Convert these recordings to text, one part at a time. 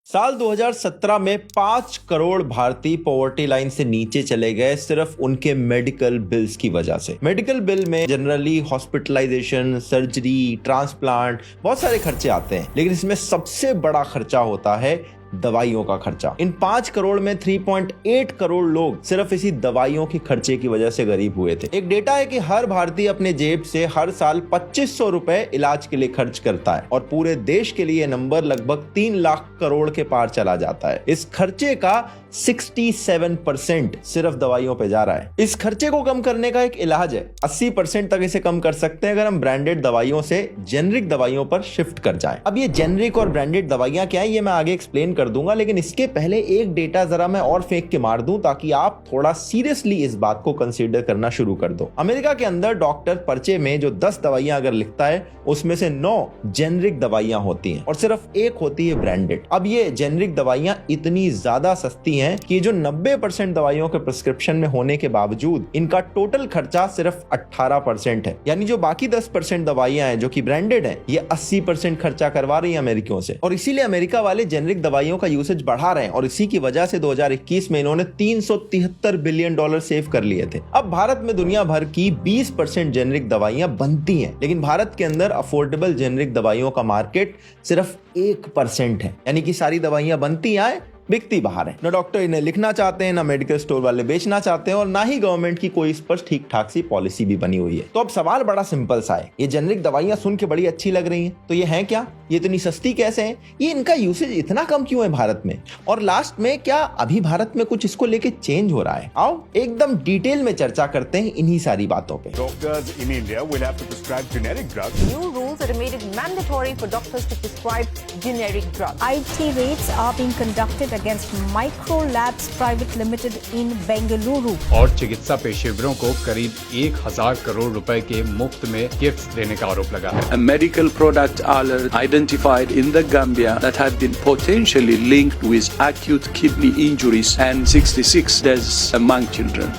साल 2017 में 5 करोड़ भारतीय पॉवर्टी लाइन से नीचे चले गए सिर्फ उनके मेडिकल बिल्स की वजह से। मेडिकल बिल में जनरली हॉस्पिटलाइजेशन, सर्जरी, ट्रांसप्लांट, बहुत सारे खर्चे आते हैं, लेकिन इसमें सबसे बड़ा खर्चा होता है दवाइयों का खर्चा। इन 5 करोड़ में 3.8 करोड़ लोग सिर्फ इसी दवाइयों के खर्चे की वजह से गरीब हुए थे। एक डेटा है कि हर भारतीय अपने जेब से हर साल 2500 रुपए इलाज के लिए खर्च करता है और पूरे देश के लिए नंबर लगभग 3 लाख करोड़ के पार चला जाता है। इस खर्चे का 67% सिर्फ दवाइयों पे जा रहा है। इस खर्चे को कम करने का एक इलाज है। 80% तक इसे कम कर सकते हैं अगर हम ब्रांडेड दवाइयों से जेनरिक दवाइयों पर शिफ्ट कर जाएं। अब ये जेनरिक और ब्रांडेड दवाइयां क्या है ये मैं आगे एक्सप्लेन कर दूंगा, लेकिन इसके पहले एक डेटा जरा मैं और फेंक के मार दूं ताकि आप थोड़ा सीरियसली इस बात को कंसीडर करना शुरू कर दो। अमेरिका के अंदर डॉक्टर पर्चे में जो 10 दवाइयां अगर लिखता है उसमें से 9 जेनरिक दवाइयां होती हैं और सिर्फ एक होती है ब्रांडेड। अब ये जेनरिक दवाइयां इतनी ज्यादा सस्ती हैं कि जो 90% दवाइयों के प्रिस्क्रिप्शन में होने के बावजूद इनका टोटल खर्चा सिर्फ 18% है। यानी जो बाकी 10% दवाइयां हैं जो कि ब्रांडेड हैं, ये 80% खर्चा करवा रही हैं अमेरिकियों से। और इसीलिए अमेरिका वाले जेनरिक दवाइयों का यूसेज बढ़ा रहे हैं और इसी की वजह से 2021 में इन्होंने $373 बिलियन सेव कर लिए थे। अब भारत में दुनिया भर की 20% जेनरिक दवाइयां बनती हैं, लेकिन भारत के अंदर अफोर्डेबल जेनरिक दवाइयों का मार्केट सिर्फ 1% है। यानी कि सारी दवाइयां बनती हैं, बिकती बाहर है। ना डॉक्टर इन्हें लिखना चाहते हैं, ना मेडिकल स्टोर वाले बेचना चाहते हैं और ना ही गवर्नमेंट की कोई इस पर ठीक ठाक सी पॉलिसी भी बनी हुई है। तो अब सवाल बड़ा सिंपल सा है, ये जेनरिक दवाइयां सुन के बड़ी अच्छी लग रही हैं, तो ये हैं क्या? ये इतनी सस्ती कैसे हैं? ये इनका यूसेज इतना कम क्यों है भारत में? और लास्ट में क्या अभी भारत में कुछ इसको लेके चेंज हो रहा है? आओ एकदम डिटेल में चर्चा करते हैं इन्हीं सारी बातों पे। Doctors in India will have to prescribe generic drugs. New rules that have made it mandatory for doctors to prescribe generic drugs. IT raids are being conducted against Micro Labs Private Limited in Bengaluru. और चिकित्सा पेशेवरों को करीब 1000 करोड़ रुपए के मुफ्त में gifts देने का आरोप लगा है। A medical product alert identified in the Gambia that had been potentially linked with acute kidney injuries and 66 deaths among children.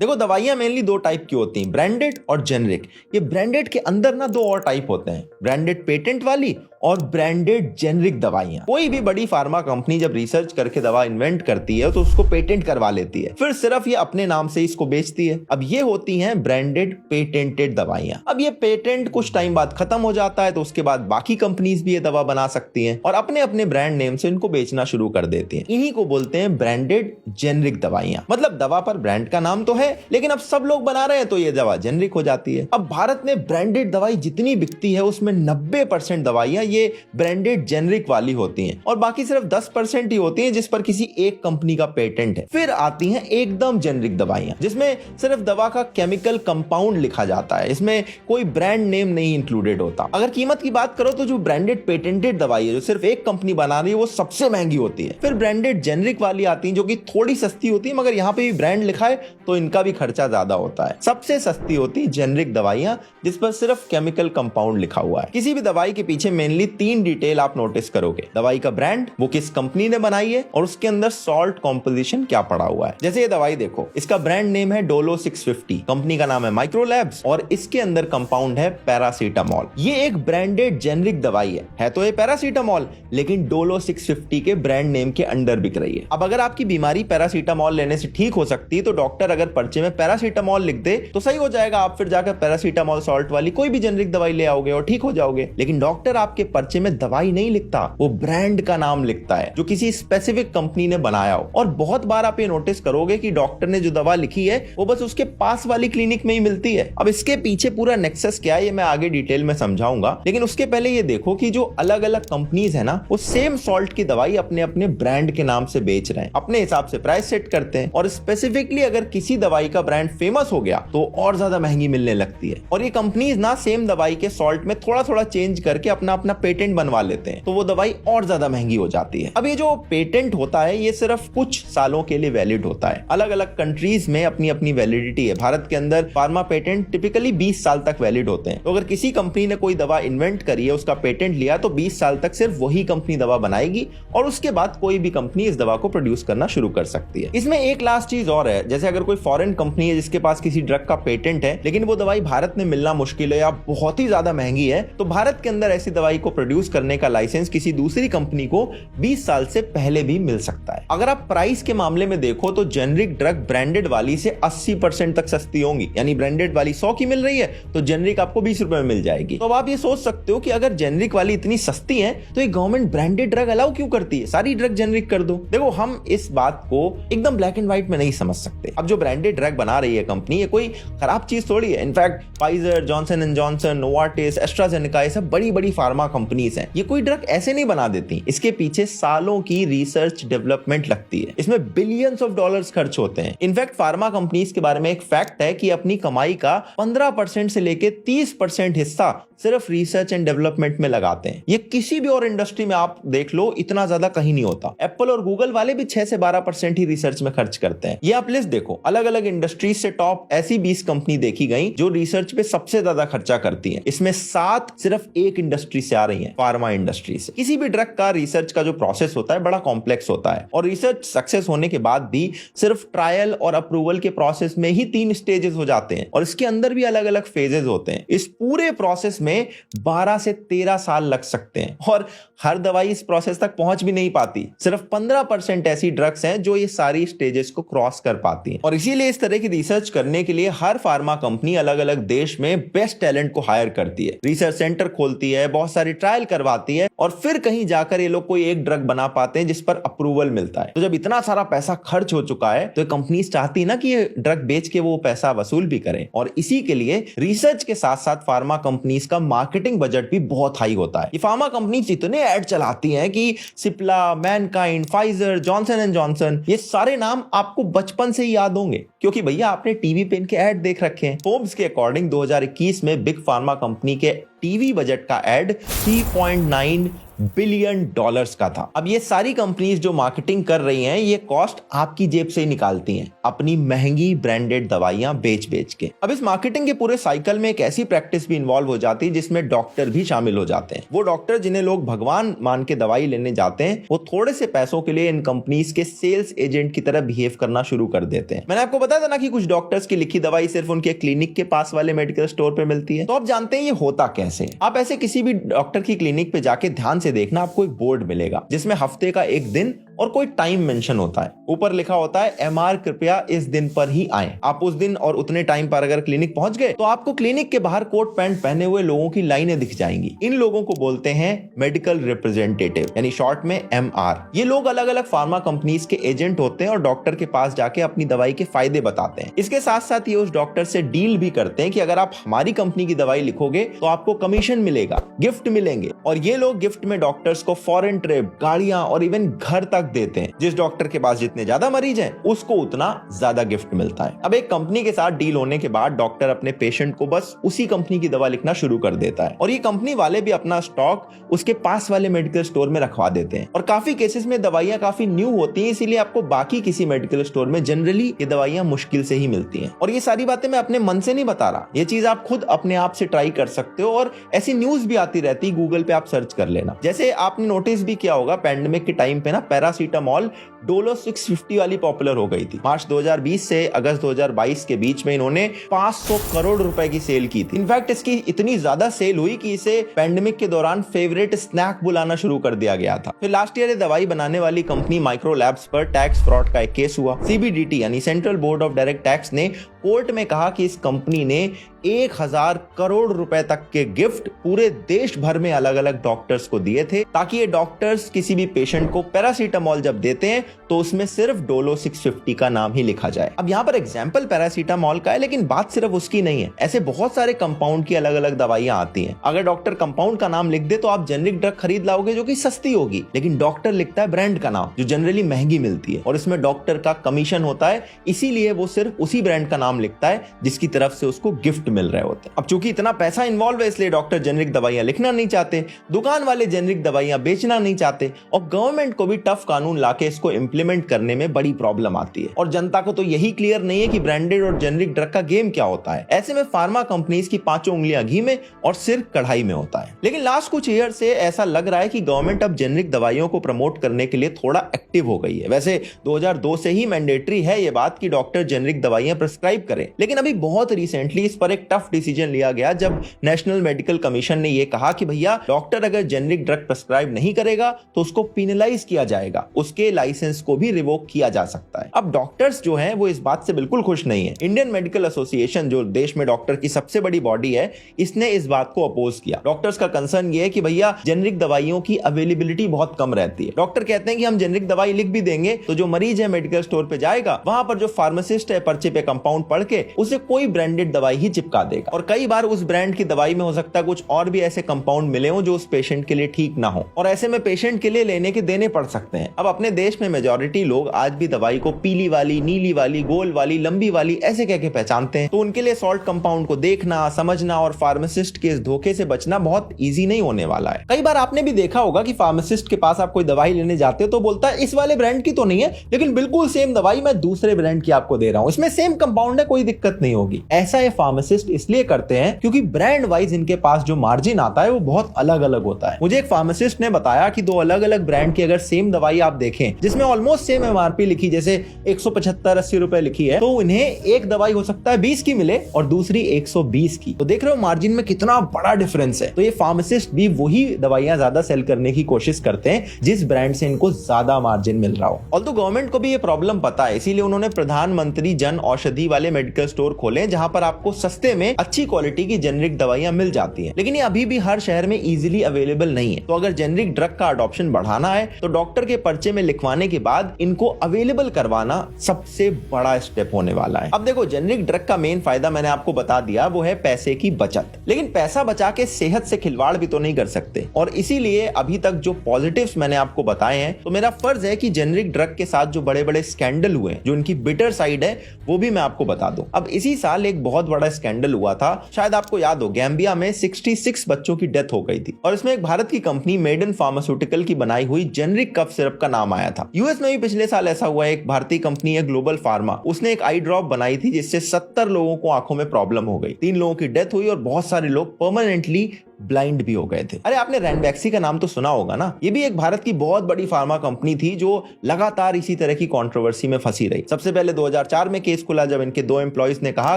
देखो, दवाइयां मेनली 2 टाइप की होती हैं, ब्रांडेड और जेनरिक। ये ब्रांडेड के अंदर ना 2 और टाइप होते हैं, ब्रांडेड पेटेंट वाली और ब्रांडेड जेनरिक दवाइयां। कोई भी बड़ी फार्मा कंपनी जब रिसर्च करके दवा इन्वेंट करती है तो उसको पेटेंट करवा लेती है, फिर सिर्फ ये अपने नाम से इसको बेचती है। अब ये होती हैं ब्रांडेड पेटेंटेड दवाइयां। अब ये पेटेंट कुछ टाइम बाद खत्म हो जाता है तो उसके बाद बाकी कंपनीज भी ये दवा बना सकती हैं और अपने अपने ब्रांड नेम से इनको बेचना शुरू कर देती हैं। इन्हीं को बोलते हैं ब्रांडेड जेनरिक दवाइयां। मतलब दवा पर ब्रांड का नाम तो है, लेकिन अब सब लोग बना रहे हैं तो ये दवा जेनरिक हो जाती है। अब भारत में ब्रांडेड दवाई जितनी बिकती है उसमें 90% दवाइयां ये ब्रांडेड जेनरिक वाली होती हैं और बाकी सिर्फ 10% ही होती हैं जिस पर किसी एक कंपनी का पेटेंट है। फिर आती हैं एकदम जेनरिक दवाइयां जिसमें सिर्फ दवा का केमिकल कंपाउंड लिखा जाता है, इसमें कोई ब्रांड नेम नहीं इंक्लूडेड होता। अगर कीमत की बात करो तो जो ब्रांडेड पेटेंटेड दवाई है जो सिर्फ एक कंपनी बना रही है वो सबसे महंगी होती है। फिर ब्रांडेड जेनरिक वाली आती है जो कि थोड़ी सस्ती होती है, मगर यहाँ पे भी ब्रांड लिखा है तो इनका भी खर्चा ज्यादा होता है। सबसे सस्ती होती है जेनरिक दवाइयां जिस पर सिर्फ केमिकल कंपाउंड लिखा हुआ है। किसी भी दवाई के पीछे मेनली 3 डिटेल आप नोटिस करोगे, दवाई का ब्रांड, वो किस कंपनी ने बनाई है और उसके अंदर सॉल्ट कॉम्पोजिशन क्या पड़ा हुआ है। जैसे ये दवाई देखो, इसका ब्रांड नेम है डोलो 650, कंपनी का नाम है माइक्रो लैब्स और इसके अंदर कंपाउंड है पैरासीटामोल। ये एक ब्रांडेड जेनरिक दवाई है तो ये पैरासीटामोल, लेकिन डोलो 650 के ब्रांड नेम के अंडर बिक रही है। अब अगर आपकी बीमारी पैरासीटामोल लेने से ठीक हो सकती है तो डॉक्टर अगर पर्चे में पैरासीटामोल लिख दे तो सही हो जाएगा, आप फिर जाकर पैरासीटामोल सॉल्ट वाली कोई भी जेनरिक दवाई ले आओगे और ठीक हो जाओगे। लेकिन डॉक्टर आपके पर्चे में दवाई नहीं लिखता, वो ब्रांड का नाम लिखता है जो किसी स्पेसिफिक कंपनी ने बनाया हो। और बहुत बार आप ये नोटिस करोगे कि डॉक्टर ने जो दवा लिखी है वो बस उसके पास वाली क्लिनिक में ही मिलती है। अब इसके पीछे पूरा नेक्सस क्या है ये मैं आगे डिटेल में समझाऊंगा, लेकिन उसके पहले ये देखो कि जो अलग अलग कंपनीज है ना वो सेम सॉल्ट की दवाई अपने अपने ब्रांड के नाम से बेच रहे हैं, अपने हिसाब से प्राइस सेट करते हैं और स्पेसिफिकली अगर किसी दवाई का ब्रांड फेमस हो गया तो और ज्यादा महंगी मिलने लगती है। और ये कंपनीज ना सेम दवाई के सॉल्ट में थोड़ा थोड़ा चेंज करके अपना अपना पेटेंट बनवा लेते हैं तो वो दवाई और ज्यादा महंगी हो जाती है। अब ये जो पेटेंट होता है ये सिर्फ कुछ सालों के लिए वैलिड होता है। अलग अलग कंट्रीज में अपनी अपनी वैलिडिटी है। भारत के अंदर फार्मा पेटेंट टिपिकली 20 साल तक वैलिड होते हैं। तो अगर किसी कंपनी ने कोई दवा इन्वेंट करी है, उसका पेटेंट लिया, तो 20 साल तक सिर्फ वही कंपनी दवा बनाएगी और उसके बाद कोई भी कंपनी इस दवा को प्रोड्यूस करना शुरू कर सकती है। इसमें एक लास्ट चीज और है, जैसे अगर कोई फॉरेन फॉरेन कंपनी है जिसके पास किसी ड्रग का पेटेंट है, लेकिन वो दवाई भारत में मिलना मुश्किल है या बहुत ही ज्यादा महंगी है, तो भारत के अंदर ऐसी दवाई को प्रोड्यूस करने का लाइसेंस किसी दूसरी कंपनी को 20 साल से पहले भी मिल सकता है। अगर आप प्राइस के मामले में देखो तो जेनरिक ड्रग ब्रांडेड वाली से 80% तक सस्ती होंगी, यानी ब्रांडेड वाली 100 की मिल रही है तो जेनरिक आपको 20 रुपए में मिल जाएगी। तो अब आप ये सोच सकते हो कि अगर जेनरिक वाली इतनी सस्ती है तो ये गवर्नमेंट ब्रांडेड ड्रग अलाउ क्यों करती है, सारी ड्रग जेनरिक कर दो। देखो, हम इस बात को एकदम ब्लैक एंड व्हाइट में नहीं समझ सकते। अब जो ब्रांडेड ड्रग बना रही है कंपनी, ये कोई खराब चीज थोड़ी है। In fact Pfizer, Johnson and Johnson, Novartis, AstraZeneca, ये सब बड़ी बड़ी फार्मा कंपनीज हैं। ये कोई ड्रग ऐसे नहीं बना देती, इसके पीछे सालों की रिसर्च डेवलपमेंट लगती है, इसमें बिलियंस ऑफ डॉलर्स खर्च होते हैं। इनफैक्ट फार्मा कंपनीज के बारे में एक फैक्ट है कि अपनी कमाई का 15% से लेके 30% हिस्सा सिर्फ रिसर्च एंड डेवलपमेंट में लगाते हैं। ये किसी भी और इंडस्ट्री में आप देख लो, इतना ज्यादा कहीं नहीं होता। एप्पल और गूगल वाले भी 6 से 12% ही रिसर्च में खर्च करते हैं। ये आप लिस्ट देखो, अलग अलग इंडस्ट्रीज से टॉप ऐसी 20 कंपनी देखी गई जो रिसर्च पे सबसे ज्यादा खर्चा करती है। इसमें 7 सिर्फ एक इंडस्ट्री से आ रही है, फार्मा इंडस्ट्री से। किसी भी ड्रग का रिसर्च का जो प्रोसेस होता है बड़ा कॉम्प्लेक्स होता है, और रिसर्च सक्सेस होने के बाद भी सिर्फ ट्रायल और अप्रूवल के प्रोसेस में ही 3 स्टेजेस हो जाते हैं, और इसके अंदर भी अलग अलग फेजेस होते हैं। इस पूरे प्रोसेस में 12 से 13 साल लग सकते हैं, और हर दवाई इस प्रोसेस तक पहुंच भी नहीं पाती। सिर्फ 15% ऐसी ड्रग्स हैं जो ये सारी स्टेजेस को क्रॉस कर पाती हैं, और इसीलिए इस तरह की रिसर्च करने के लिए हर फार्मा कंपनी अलग अलग देश में बेस्ट टैलेंट को हायर करती है, रिसर्च सेंटर खोलती है, बहुत सारी ट्रायल करवाती है, और फिर कहीं जाकर ये लोग कोई एक ड्रग बना पाते हैं जिस पर अप्रूवल मिलता है। तो जब इतना सारा पैसा खर्च हो चुका है तो कंपनी चाहती है ना कि ये ड्रग बेच के वो पैसा वसूल भी करें, और इसी के लिए रिसर्च के साथ साथ फार्मा कंपनीज का मार्केटिंग बजट भी बहुत हाई होता है। ये फार्मा कंपनीज इतने ऐड चलाती हैं कि Cipla, Mankind, Pfizer, Johnson and Johnson, ये सारे नाम आपको बचपन से ही याद होंगे, क्योंकि भैया आपने टीवी पे इनके ऐड देख रखे हैं। फोर्ब्स के अकॉर्डिंग 2021 में बिग फार्मा कंपनी के टीवी बजट का ऐड $3.9 बिलियन का था। अब ये सारी कंपनीज जो मार्केटिंग कर रही हैं, ये कॉस्ट आपकी जेब से ही निकालती हैं, अपनी महंगी ब्रांडेड दवाइयां बेच बेच के। अब इस मार्केटिंग के पूरे साइकिल में एक ऐसी प्रैक्टिस भी इन्वॉल्व हो जाती है जिसमें डॉक्टर भी शामिल हो जाते हैं। वो डॉक्टर जिन्हें लोग भगवान मान के दवाई लेने जाते हैं, वो थोड़े से पैसों के लिए इन कंपनीज के सेल्स एजेंट की तरह बिहेव करना शुरू कर देते हैं। मैंने आपको बताया था ना कि कुछ डॉक्टर्स की लिखी दवाई सिर्फ उनके क्लिनिक के पास वाले मेडिकल स्टोर पे मिलती है। तो आप जानते हैं ये होता कैसे। आप ऐसे किसी भी डॉक्टर की क्लिनिक पे जाके ध्यान से देखना, आपको एक बोर्ड मिलेगा जिसमें हफ्ते का एक दिन और कोई टाइम मेंशन होता है। ऊपर लिखा होता है एमआर कृपया इस दिन पर ही आए। आप उस दिन और उतने टाइम पर अगर क्लिनिक पहुंच गए तो आपको क्लिनिक के बाहर कोट पैंट पहने हुए लोगों की लाइनें दिख जाएंगी। इन लोगों को बोलते हैं मेडिकल रिप्रेजेंटेटिव, यानी शॉर्ट में एमआर। ये लोग अलग अलग फार्मा कंपनीज के एजेंट होते हैं और डॉक्टर के पास जाके अपनी दवाई के फायदे बताते हैं। इसके साथ साथ ये उस डॉक्टर से डील भी करते हैं कि अगर आप हमारी कंपनी की दवाई लिखोगे तो आपको कमीशन मिलेगा, गिफ्ट मिलेंगे। और ये लोग गिफ्ट में डॉक्टर्स को फॉरेन ट्रिप, गाड़ियां और इवन घर तक देते हैं। जिस डॉक्टर के पास जितने ज्यादा मरीज हैं उसको उतना ज्यादा गिफ्ट मिलता है। अब एक कंपनी के साथ डील होने के बाद डॉक्टर अपने पेशेंट को बस उसी कंपनी की दवा लिखना शुरू कर देता है, और ये कंपनी वाले भी अपना स्टॉक उसके पास वाले मेडिकल स्टोर में रखवा देते हैं। और काफी केसेस में दवाइयां काफी न्यू होती हैं, इसीलिए आपको बाकी किसी मेडिकल स्टोर में जनरली ये दवाइयां मुश्किल से ही मिलती हैं। और ये सारी बातें मैं अपने मन से नहीं बता रहा, ये चीज आप खुद अपने आप से ट्राई कर सकते हो, और ऐसी न्यूज भी आती रहती है, गूगल पे आप सर्च कर लेना। जैसे आपने नोटिस भी किया होगा, पैंडेमिक के टाइम पे ना पैरासीटामोल डोलो 650 वाली पॉपुलर हो गई थी। मार्च 2020 से अगस्त 2022 के बीच में इन्होंने 500 करोड़ रुपए की सेल की थी। इनफैक्ट इसकी इतनी ज्यादा सेल हुई कि इसे पैंडेमिक के दौरान फेवरेट स्नैक बुलाना शुरू कर दिया गया था। फिर लास्ट ईयर दवाई बनाने वाली कंपनी माइक्रो लैब्स पर टैक्स फ्रॉड का एक केस हुआ। सीबीडीटी यानी central board of direct tax ने कोर्ट में कहा कि इस कंपनी ने 1000 करोड़ रुपए तक के गिफ्ट पूरे देश भर में अलग अलग डॉक्टर्स को दिए थे, ताकि ये डॉक्टर्स किसी भी पेशेंट को पैरासीटामोल जब देते हैं तो उसमें सिर्फ डोलो 650 का नाम ही लिखा जाए। अब यहाँ पर एग्जाम्पल पैरासीटामोल का है, लेकिन बात सिर्फ उसकी नहीं है। ऐसे बहुत सारे कंपाउंड की अलग अलग दवाइयां आती हैं। अगर डॉक्टर कंपाउंड का नाम लिख दे तो आप जेनरिक ड्रग खरीद लाओगे जो कि सस्ती होगी, लेकिन डॉक्टर लिखता है ब्रांड का नाम जो जनरली महंगी मिलती है, और इसमें डॉक्टर का कमीशन होता है, इसीलिए वो सिर्फ उसी ब्रांड का नाम लिखता है जिसकी तरफ से उसको गिफ्ट मिल रहे होते हैं। अब चूंकि इतना पैसा इन्वॉल्व है, इसलिए डॉक्टर जेनरिक दवाइयां लिखना नहीं चाहते, दुकान वाले जेनरिक दवाइयां बेचना नहीं चाहते, और गवर्नमेंट को भी टफ कानून लाके इसको इंप्लीमेंट करने में बड़ी प्रॉब्लम आती है। और जनता को तो यही क्लियर नहीं है कि ब्रांडेड और जेनरिक ड्रग का गेम क्या होता है। ऐसे में फार्मा कंपनीज की 5 उंगलियां घी में और सिर कढ़ाई में होता है। लेकिन लास्ट कुछ ईयर से ऐसा लग रहा है कि गवर्नमेंट अब जेनरिक दवाइयों को प्रमोट करने के लिए थोड़ा एक्टिव हो गई है। वैसे 2002 से ही मैंडेटरी है ये बात कि डॉक्टर जेनरिक दवाइयां प्रिस्क्राइब करें, लेकिन अभी बहुत रिसेंटली इस पर एक टफ डिसीजन लिया गया जब नेशनल मेडिकल कमीशन ने यह कहा कि भैया डॉक्टर अगर जेनरिक ड्रग प्रिस्क्राइब नहीं करेगा तो उसको पेनलाइज किया जाएगा, उसके लाइसेंस को भी रिवोक किया जा सकता है। अब डॉक्टर्स जो हैं वो इस बात से बिल्कुल खुश नहीं है। इंडियन मेडिकल एसोसिएशन जो देश में डॉक्टर की सबसे बड़ी बॉडी है, इसने इस बात को अपोज किया। डॉक्टर्स का कंसर्न ये है कि भैया जेनरिक दवाइयों की अवेलेबिलिटी बहुत कम रहती है। डॉक्टर कहते हैं कि हम जेनरिक दवाई लिख भी देंगे तो जो मरीज है मेडिकल स्टोर पे जाएगा, वहां पर जो फार्मासिस्ट है पर्चे पे कंपाउंड पढ़ के उसे कोई ब्रांडेड दवाई ही चिपका देगा, और कई बार उस ब्रांड की दवाई में हो सकता है कुछ और भी ऐसे कंपाउंड मिले हो जो उस पेशेंट के लिए ठीक ना हो, और ऐसे में पेशेंट के लिए लेने के देने पड़ सकते हैं। अब अपने देश में मेजॉरिटी लोग आज भी दवाई को पीली वाली, नीली वाली, गोल वाली, लंबी वाली ऐसे कह के पहचानते हैं, तो उनके लिए सॉल्ट कंपाउंड को देखना, समझना और फार्मासिस्ट के इस धोखे से बचना बहुत इजी नहीं होने वाला है। कई बार आपने भी देखा होगा कि फार्मासिस्ट के पास आप कोई दवाई लेने जाते हो तो बोलता है इस वाले ब्रांड की तो नहीं है, लेकिन बिल्कुल सेम दवाई मैं दूसरे ब्रांड की आपको दे रहा हूं, इसमें सेम कंपाउंड है, कोई दिक्कत नहीं होगी। ऐसा ये फार्मासिस्ट इसलिए करते हैं क्योंकि ब्रांड वाइज इनके पास जो मार्जिन आता है वो बहुत अलग अलग होता है। मुझे एक फार्मासिस्ट ने बताया कि दो अलग अलग ब्रांड की अगर सेम दवाई आप देखें जिसमें ऑलमोस्ट सेम एमआरपी लिखी, जैसे 175-80 रुपए लिखी है, तो इन्हें एक दवाई हो सकता है 20 की मिले और दूसरी 120 की। तो देख रहे हो मार्जिन में कितना बड़ा डिफरेंस है। तो ये फार्मासिस्ट भी वही दवाइयां ज्यादा सेल करने की कोशिश करते हैं जिस ब्रांड से इनको ज्यादा मार्जिन मिल रहा हो। ऑल्दो गवर्नमेंट को भी ये प्रॉब्लम पता है, इसीलिए उन्होंने प्रधानमंत्री जन औषधि वाले मेडिकल स्टोर खोले जहां पर आपको सस्ते में अच्छी क्वालिटी की जेनरिक दवाइयां मिल जाती हैं। लेकिन ये अभी भी हर शहर में इजीली अवेलेबल नहीं है। तो अगर जेनरिक ड्रग का अडॉप्शन बढ़ाना है तो डॉक्टर के पर्चे में लिखवाने के बाद इनको अवेलेबल करवाना सबसे बड़ा स्टेप होने वाला है। अब देखो जेनरिक ड्रग का मेन फायदा मैंने आपको बता दिया, वो है पैसे की बचत, लेकिन पैसा बचा के सेहत से खिलवाड़ भी तो नहीं कर सकते। और इसीलिए अभी तक जो पॉजिटिव्स मैंने आपको बताए हैं, तो मेरा फर्ज है कि जेनरिक ड्रग के साथ जो बड़े बड़े स्कैंडल हुए, जो इनकी बिटर साइड है, वो भी मैं आपको बता दूं। अब इसी साल एक बहुत बड़ा स्कैंडल हुआ था, शायद आपको याद हो, गैम्बिया में 66 बच्चों की डेथ हो गई थी और इसमें एक भारत की कंपनी मेडन फार्मास्यूटिकल की बनाई हुई जेनरिक कफ सिरप का नाम आया था। यूएस में भी पिछले साल ऐसा हुआ है, एक भारतीय कंपनी है ग्लोबल फार्मा, उसने एक आई ड्रॉप बनाई थी जिससे 70 लोगों को आंखों में प्रॉब्लम हो गई, 3 लोगों की डेथ हुई और बहुत सारे लोग परमानेंटली ब्लाइंड भी हो गए थे। अरे आपने रैनबैक्सी का नाम तो सुना होगा ना, ये भी एक भारत की बहुत बड़ी फार्मा कंपनी थी जो लगातार इसी तरह की कंट्रोवर्सी में फंसी रही। सबसे पहले 2004 में केस खुला जब इनके 2 एम्प्लॉइज ने कहा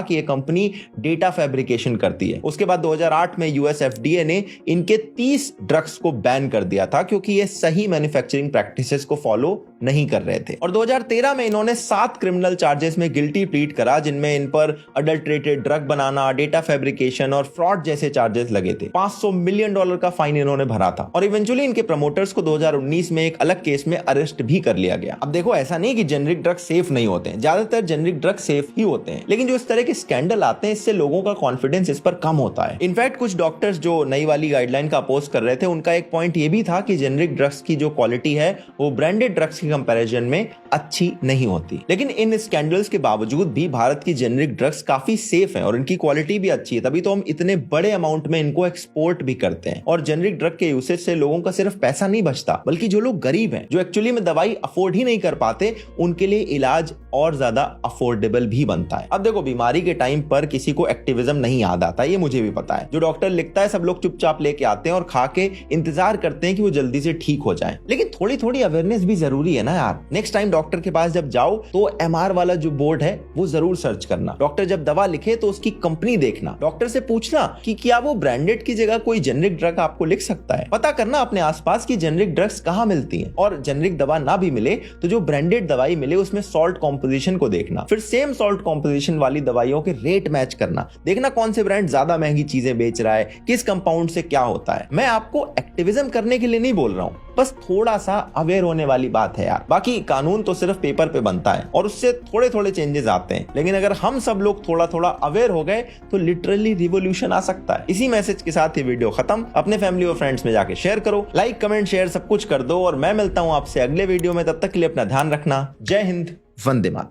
कि ये कंपनी डेटा फैब्रिकेशन करती है। उसके बाद 2008 में यूएस एफडीए ने इनके 30 ड्रग्स को बैन कर दिया था क्योंकि ये सही मैन्युफैक्चरिंग प्रैक्टिसेस को फॉलो नहीं कर रहे थे। और 2013 में इन्होंने 7 क्रिमिनल चार्जेस में गिल्टी प्लीड करा, जिनमें इन पर अडल्ट्रेटेड ड्रग बनाना, डेटा फैब्रिकेशन और फ्रॉड जैसे चार्जेस लगे थे। $500 मिलियन का फाइन इन्होंने भरा था और इवेंचुअली इनके प्रमोटर्स को 2019 में एक अलग केस में अरेस्ट भी कर लिया गया। अब देखो ऐसा नहीं कि जेनरिक ड्रग सेफ नहीं होते हैं, ज्यादातर जेनरिक ड्रग सेफ ही होते हैं, लेकिन जो इस तरह के स्कैंडल आते हैं इससे लोगों का कॉन्फिडेंस इस पर कम होता है। इनफैक्ट कुछ डॉक्टर्स जो नई वाली गाइडलाइन का अपोज कर रहे थे, उनका एक पॉइंट ये भी था कि जेनरिक ड्रग्स की जो क्वालिटी है वो ब्रांडेड ड्रग्स की कंपैरिजन में अच्छी नहीं होती। लेकिन इन स्कैंडल्स के बावजूद भी भारत की जेनरिक ड्रग्स काफी सेफ हैं और इनकी क्वालिटी भी अच्छी है, तभी तो हम इतने बड़े अमाउंट में इनको एक्सपोर्ट भी करते हैं। और जेनरिक ड्रग के यूसेज से लोगों का सिर्फ पैसा नहीं बचता, बल्कि जो लोग गरीब हैं, जो एक्चुअली में दवाई अफोर्ड ही नहीं कर पाते, उनके लिए इलाज और ज्यादा अफोर्डेबल भी बनता है। अब देखो बीमारी के टाइम पर किसी को एक्टिविज्म नहीं याद आता, ये मुझे भी पता है। जो डॉक्टर लिखता है सब लोग चुपचाप लेके आते हैं और खा के इंतजार करते हैं कि वो जल्दी से ठीक हो जाए। लेकिन थोड़ी थोड़ी अवेयरनेस भी जरूरी है ना यार। नेक्स्ट टाइम डॉक्टर के पास जब जाओ तो एमआर वाला जो बोर्ड है वो जरूर सर्च करना। डॉक्टर जब दवा लिखे तो उसकी कंपनी देखना। डॉक्टर से पूछना कि क्या वो ब्रांडेड की जगह कोई जेनरिक ड्रग आपको लिख सकता है। पता करना अपने आसपास की जेनरिक ड्रग्स कहां मिलती हैं, और जेनरिक दवा ना भी मिले तो जो ब्रांडेड दवाई मिले उसमें सॉल्ट कॉम्पोजिशन को देखना। फिर सेम सॉल्ट कॉम्पोजिशन वाली दवाइयों के रेट मैच करना, देखना कौन से ब्रांड ज्यादा महंगी चीजें बेच रहा है, किस कंपाउंड से क्या होता है। मैं आपको एक्टिविज्म करने के लिए नहीं बोल रहा हूं, बस थोड़ा सा अवेयर होने वाली बात है यार। बाकी कानून तो सिर्फ पेपर पे बनता है और उससे थोड़े थोड़े चेंजेस आते हैं, लेकिन अगर हम सब लोग थोड़ा थोड़ा अवेयर हो गए तो लिटरली रिवॉल्यूशन आ सकता है। इसी मैसेज के साथ ये वीडियो खत्म। अपने फैमिली और फ्रेंड्स में जाके शेयर करो, लाइक कमेंट शेयर सब कुछ कर दो और मैं मिलता हूं आपसे अगले वीडियो में। तब तक के लिए अपना ध्यान रखना। जय हिंद, वंदे मातरम।